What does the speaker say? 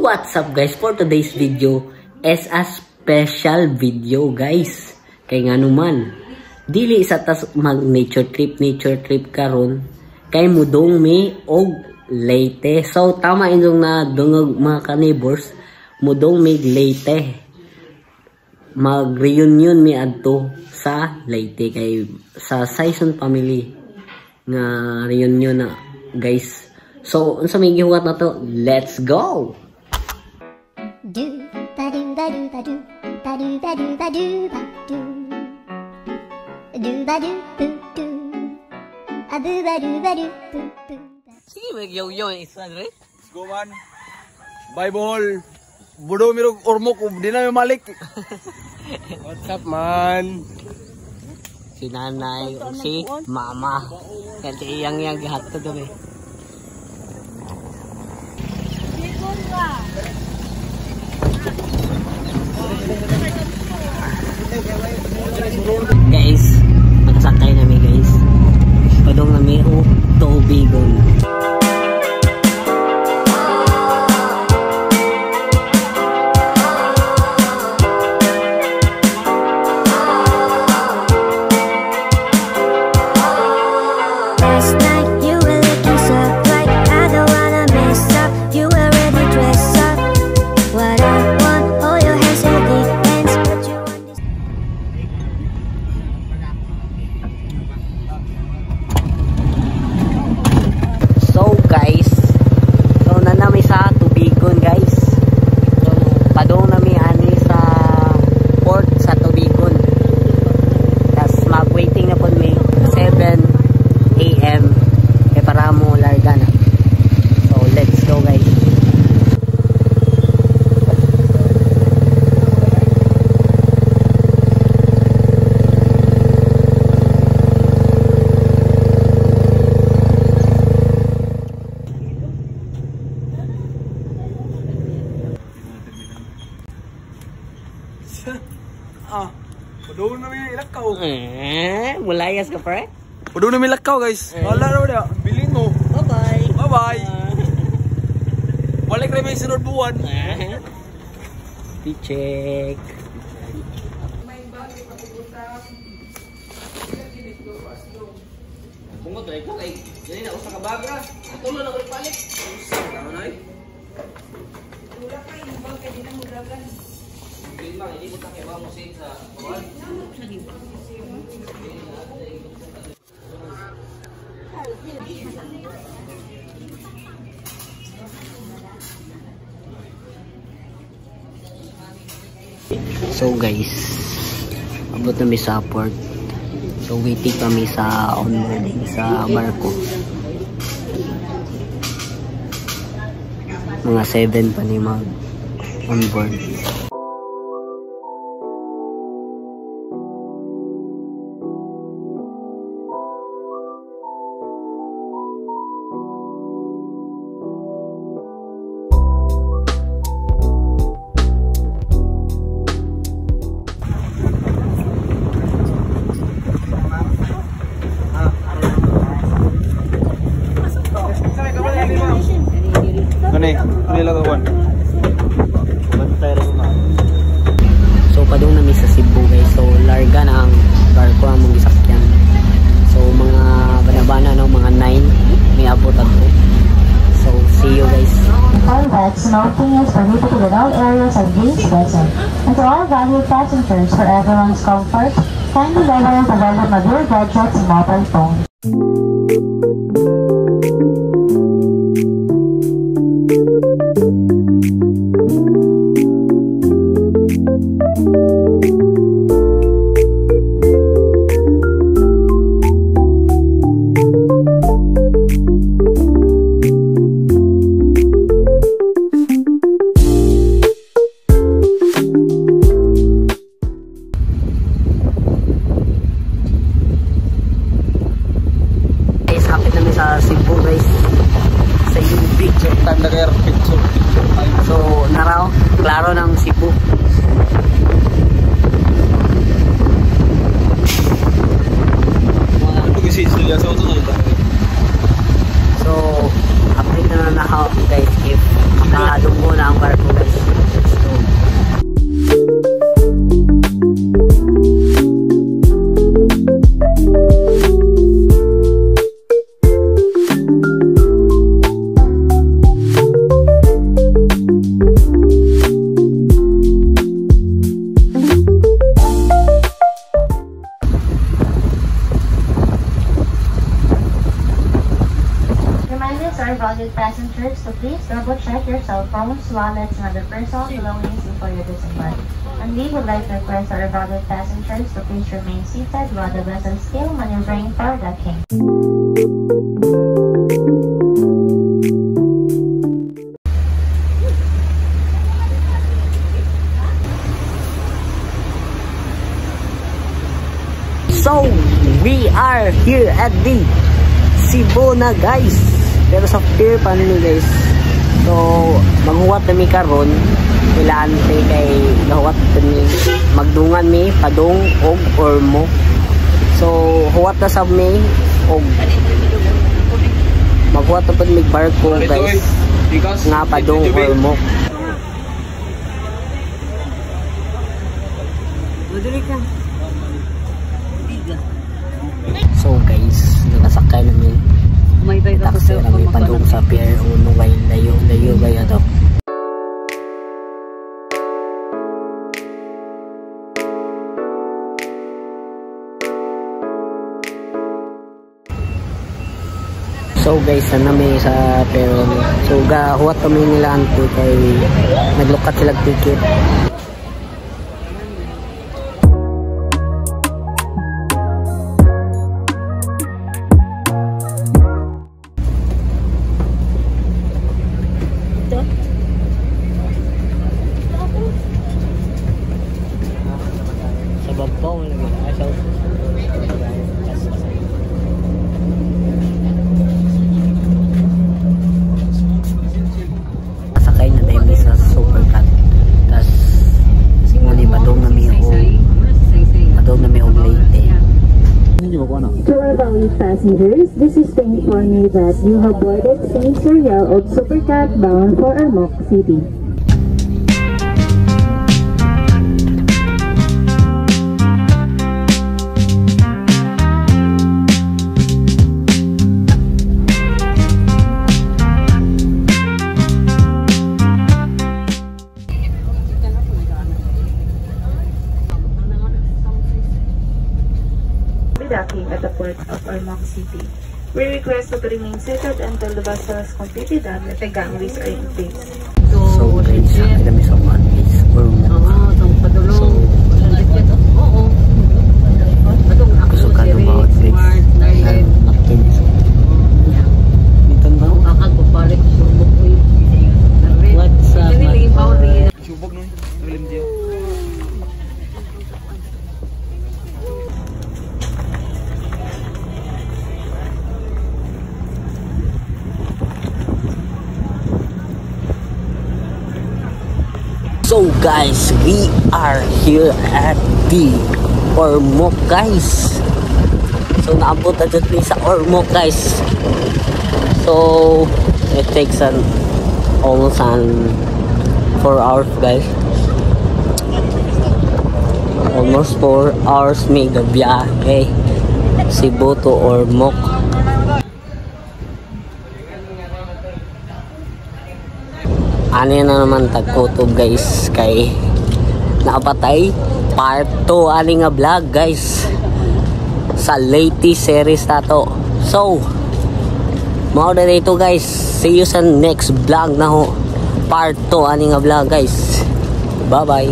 what's up guys, for today's video is a special video guys. Kay nga naman, dili sa tas mag nature trip karon kay mudong mi og Leyte. So tama inyong na dungog mga ka-neighbors, mudong mi Leyte. Mag reunion mi adto sa Leyte kay sa Saison family nga reunion na guys. So unsa may gihuwat na to? Let's go. Do ba do ba do ba do ba do ba do ba do ba do do ba do do do a do ba do ba do do. Sige mag yo isa re. Let's go man. Bible. Budo miro ormok di na malik. What's up man? Si nanay, si mama. Kasi yang gihatod kami. Guys, magsakay nami guys. Padong nami o Tubigon. Padung na may ilakaw. Mulayas ka pre? Padung na may ilakaw guys. Wala raw dia. Bilin mo. Bye-bye. Bye-bye. Balik rin may sunod buwan. Check. Bungot na ito kay dili na usa ka bagra. Tulo na ulit palit. Tama na eh. Wala pa yung bag kay di na mo dagan. Bang, hindi mo tayo ba mo sa kawan? So guys, abot na mi sa port. So waiting kami sa onboarding sa barko. Mga 7 pa ni mag onboard. So padung nami sa Cebu guys. So larga na ang barko ang mga sakyan. So mga banabana no, mga 9 may abot ako. So see you guys. Convex smoking is prohibited in all areas of this vessel. And to all valued passengers, for everyone's comfort, kindly lower the volume of your gadgets and mobile phones. request our valued passengers to please double check your cell phones, wallets, and other personal belongings before you disembark. And we would like to request our valued passengers to please remain seated while the vessel is still maneuvering for docking. So, we are here at the Cebu na guys. Pero sa pier pa nyo guys. So, maghuwat kami karon. Ilante kay gahuwat kami. Magdungan mi, padung, og, ormo. So, huwat na sa mi, og. Maghuwat na po may barko guys. Nga padung, ormo. Madali ka. So guys, nakasakay namin taxi namin padung sa pier 1 kay layo kaya to. So guys, namin sa pier 1. So gahuwat kami nila anto kay naglukat sila ticket. Sakay na dahil sa Supercat. Tas muli padong na may Leyte. To our valued passengers, this is to inform you that you have boarded St. Serial of Supercat bound for Ormoc City. Docking at the port of Ormoc City. We request to remain seated until the vessel is completely done with the gangways are in place. So guys, sakay kami sa one is Ormoc. So, gusto ka na bawat guys. Nakatinis. Dito ba? What's up? Subog nun. Nalim diyo. So guys, we are here at the Ormoc guys. So naabot na dyan sa Ormoc guys. So it takes almost 4 hours guys. Almost 4 hours may gabiyahe Cebu to Ormoc. Ano na naman tagkutob guys kay naapatay part 2 ani nga vlog guys sa latest series na to. So mao na dito guys, see you sa next vlog na ho, part 2 ani nga vlog guys. Bye bye.